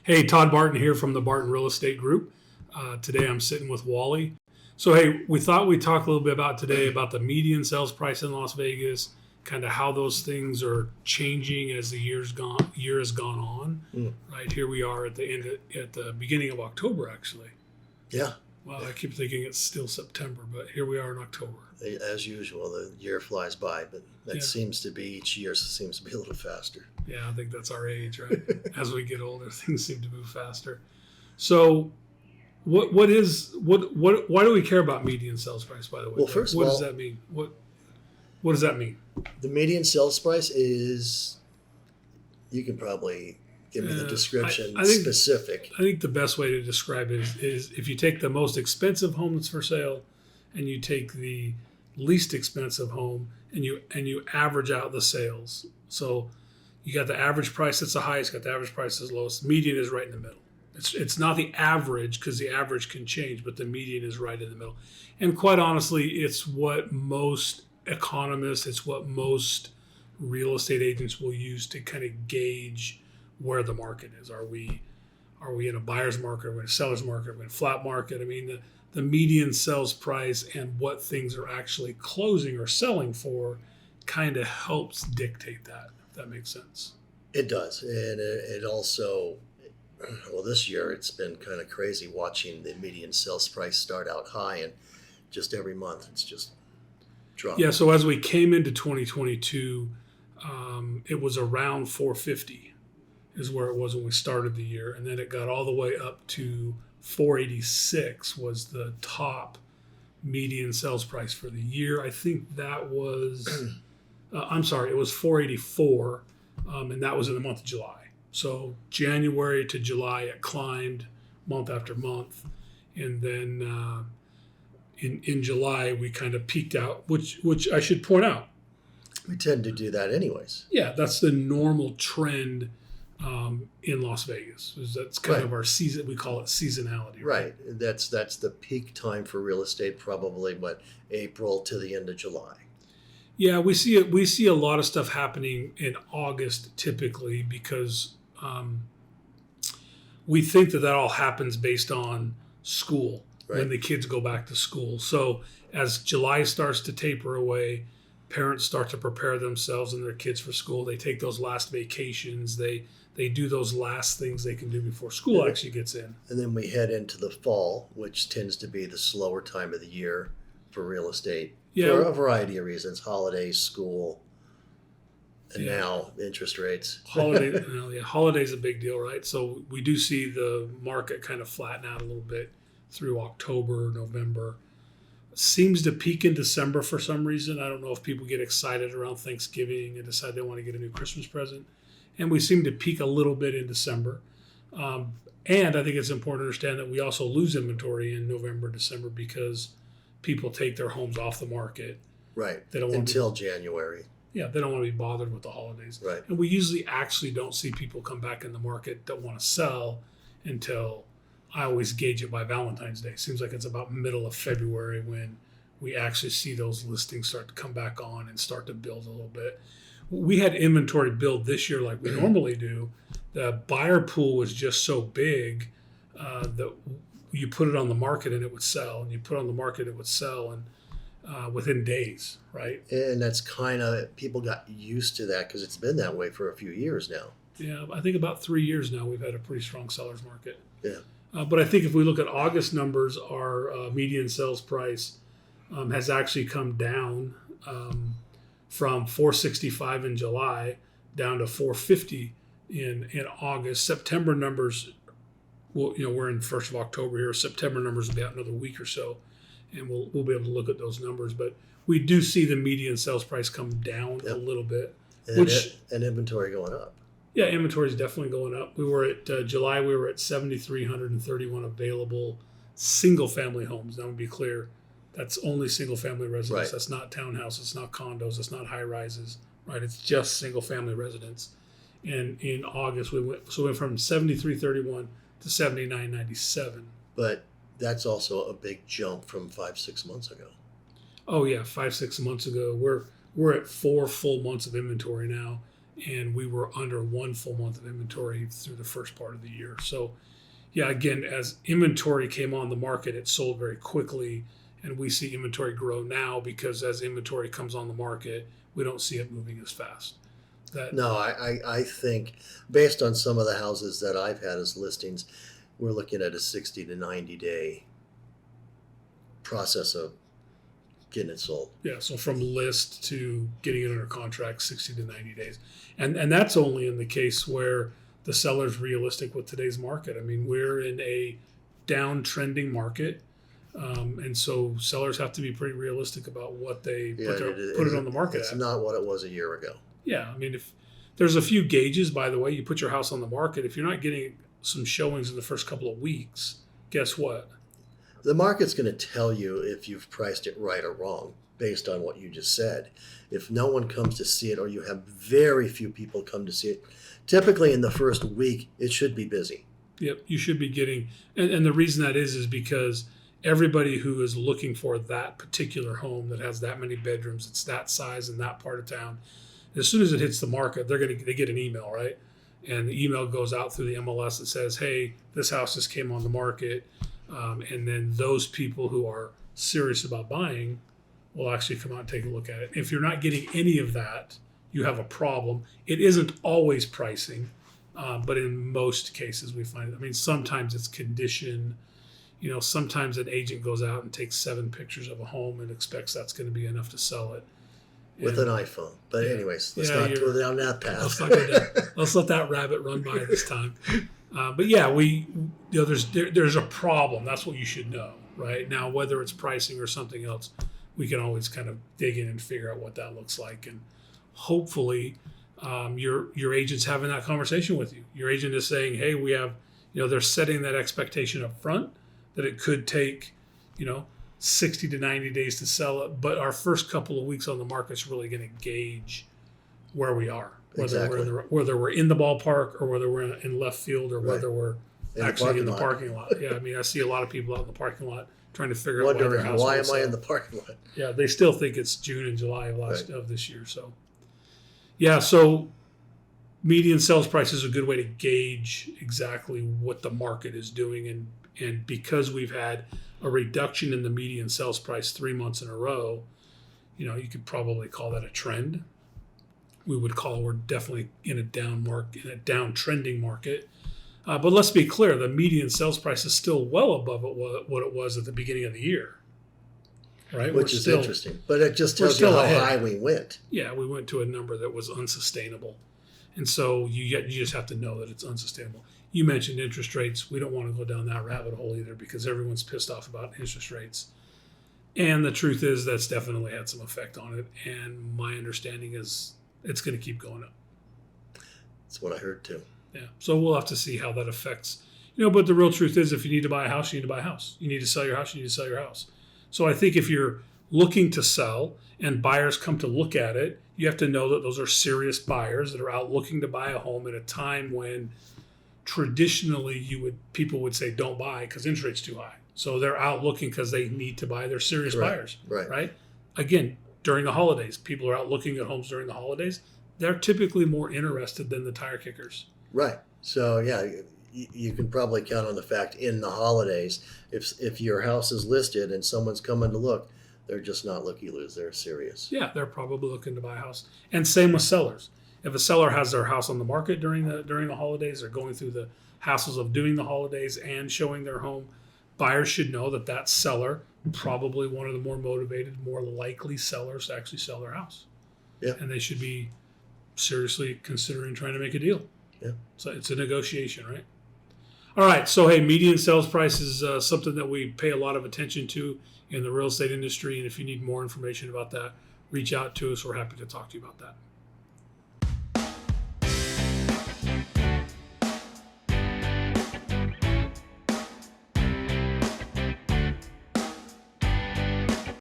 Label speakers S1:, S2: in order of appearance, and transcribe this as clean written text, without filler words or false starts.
S1: Hey, Todd Barton here from the Barton Real Estate Group. Today I'm sitting with Wally. So, hey, we thought we'd talk a little bit about today about the median sales price in Las Vegas, kind of how those things are changing as the year has gone on. Right here we are at the beginning of October, actually.
S2: Yeah.
S1: Well, I keep thinking it's still September, but here we are in October.
S2: As usual, the year flies by, but that seems to be each year seems to be a little faster.
S1: Yeah, I think that's our age, right? As we get older, things seem to move faster. So, why do we care about median sales price? By the way,
S2: Well, first of
S1: what
S2: all,
S1: does that mean? What does that mean?
S2: the median sales price is. You can probably give me the description
S1: I think,
S2: specific.
S1: I think the best way to describe it is if you take the most expensive home that's for sale, and you take the least expensive home, and you average out the sales. So you got the average price that's the highest, got the average price that's the lowest. Median is right in the middle. It's not the average because the average can change, but the median is right in the middle. And quite honestly, it's what most economists, it's what most real estate agents will use to kind of gauge where the market is. Are we in a buyer's market? Are we in a seller's market? Are we in a flat market? I mean, the median sales price and what things are actually closing or selling for kind of helps dictate that, if that makes sense.
S2: It does. And it also, well, this year it's been kind of crazy watching the median sales price start out high and just every month it's just dropped.
S1: Yeah, so as we came into 2022, it was around 450 is where it was when we started the year. And then it got all the way up to 486 was the top median sales price for the year. I think that was, it was 484, and that was in the month of July. So January to July, it climbed month after month. And then in July, we kind of peaked out, which I should point out.
S2: We tend to do that anyways.
S1: Yeah, that's the normal trend in Las Vegas. That's kind of our season. We call it seasonality.
S2: Right. That's the peak time for real estate. Probably April to the end of July.
S1: Yeah, we see it. We see a lot of stuff happening in August typically because we think that all happens based on school when the kids go back to school. So as July starts to taper away, parents start to prepare themselves and their kids for school. They take those last vacations. They do those last things they can do before school actually gets in.
S2: And then we head into the fall, which tends to be the slower time of the year for real estate for a variety of reasons: holidays, school, and now interest rates.
S1: Holiday's a big deal, right? So we do see the market kind of flatten out a little bit through October, November. Seems to peak in December for some reason. I don't know if people get excited around Thanksgiving and decide they want to get a new Christmas present. And we seem to peak a little bit in December. And I think it's important to understand that we also lose inventory in November, December because people take their homes off the market.
S2: Right.
S1: They don't
S2: until January.
S1: Yeah, they don't want to be bothered with the holidays.
S2: Right.
S1: And we usually actually don't see people come back in the market that want to sell until I always gauge it by Valentine's Day. Seems like it's about middle of February when we actually see those listings start to come back on and start to build a little bit. We had inventory build this year like we normally do. The buyer pool was just so big that you put it on the market and it would sell, and you put it on the market, it would sell, and within days, right?
S2: And that's kind of, people got used to that because it's been that way for a few years now.
S1: Yeah, I think about 3 years now we've had a pretty strong seller's market.
S2: Yeah.
S1: But I think if we look at August numbers, our median sales price has actually come down from 465 in July down to 450 in August. September numbers, well, we're in 1st of October here. September numbers will be out another week or so, and we'll be able to look at those numbers. But we do see the median sales price come down a little bit,
S2: and inventory going up.
S1: Yeah, inventory is definitely going up. We were at July. We were at 7,331 available single-family homes. Now, to be clear, that's only single-family residents.
S2: Right.
S1: That's not townhouses. It's not condos. It's not high-rises. Right? It's just single-family residents. And in August, we went from 7,331 to 7,997.
S2: But that's also a big jump from 5-6 months ago.
S1: Oh yeah, 5-6 months ago. We're at 4 full months of inventory now. and we were under 1 full month of inventory through the first part of the year. So, yeah, again, as inventory came on the market, it sold very quickly, and we see inventory grow now because as inventory comes on the market, we don't see it moving as fast.
S2: No, I think based on some of the houses that I've had as listings, we're looking at a 60 to 90 day process of getting it sold.
S1: Yeah, so from list to getting it under contract, 60 to 90 days. And that's only in the case where the seller's realistic with today's market. I mean, we're in a downtrending market. And so sellers have to be pretty realistic about what they put it on the market
S2: It's
S1: at.
S2: not what it was a year ago.
S1: Yeah, I mean, if there's a few gauges, by the way, you put your house on the market, if you're not getting some showings in the first couple of weeks, guess what?
S2: The market's going to tell you if you've priced it right or wrong based on what you just said. If no one comes to see it or you have very few people come to see it, typically in the first week, it should be busy.
S1: Yep, you should be getting, and the reason that is because everybody who is looking for that particular home that has that many bedrooms, it's that size in that part of town, as soon as it hits the market, they get an email, right? And the email goes out through the MLS that says, hey, this house just came on the market. And then those people who are serious about buying will actually come out and take a look at it. If you're not getting any of that, you have a problem. It isn't always pricing, but in most cases we find it. I mean, sometimes it's condition. You know, sometimes an agent goes out and takes 7 pictures of a home and expects that's going to be enough to sell it.
S2: With an iPhone. But anyways, let's not go down that path.
S1: Let's let that rabbit run by this time. But yeah, there's a problem. That's what you should know, right? Now, whether it's pricing or something else, we can always kind of dig in and figure out what that looks like. And hopefully your agent's having that conversation with you. Your agent is saying, hey, we have, they're setting that expectation up front that it could take, 60 to 90 days to sell it, but our first couple of weeks on the market is really going to gauge where we are, whether we're in the ballpark or whether we're in left field or whether we're actually in the parking lot. Yeah, I mean, I see a lot of people out in the parking lot trying to figure out
S2: why am I in the parking lot?
S1: Yeah, they still think it's June and July of this year. So, yeah, so median sales price is a good way to gauge exactly what the market is doing, and because we've had a reduction in the median sales price 3 months in a row, you could probably call that a trend. We're definitely in a downtrending market. But let's be clear, the median sales price is still well above what it was at the beginning of the year, right?
S2: Which is interesting. But it just tells you how high we went.
S1: Yeah, we went to a number that was unsustainable. And so you just have to know that it's unsustainable. You mentioned interest rates. We don't want to go down that rabbit hole either because everyone's pissed off about interest rates. And the truth is that's definitely had some effect on it. And my understanding is it's going to keep going up.
S2: That's what I heard too.
S1: Yeah. So we'll have to see how that affects, but the real truth is if you need to buy a house, you need to buy a house. You need to sell your house, you need to sell your house. So I think if you're looking to sell and buyers come to look at it, you have to know that those are serious buyers that are out looking to buy a home at a time when traditionally people would say don't buy because interest rate's too high. So they're out looking because they need to buy. They're serious buyers, right? Again, during the holidays, people are out looking at homes during the holidays. They're typically more interested than the tire kickers.
S2: Right. So yeah, you can probably count on the fact in the holidays, if your house is listed and someone's coming to look, they're just not looky-loos. They're serious.
S1: Yeah, they're probably looking to buy a house. And same with sellers. If a seller has their house on the market during the holidays, or going through the hassles of doing the holidays and showing their home, buyers should know that seller, probably one of the more motivated, more likely sellers to actually sell their house.
S2: Yeah.
S1: And they should be seriously considering trying to make a deal.
S2: Yeah.
S1: So it's a negotiation, right? All right. So, hey, median sales price is something that we pay a lot of attention to in the real estate industry. And if you need more information about that, reach out to us. We're happy to talk to you about that.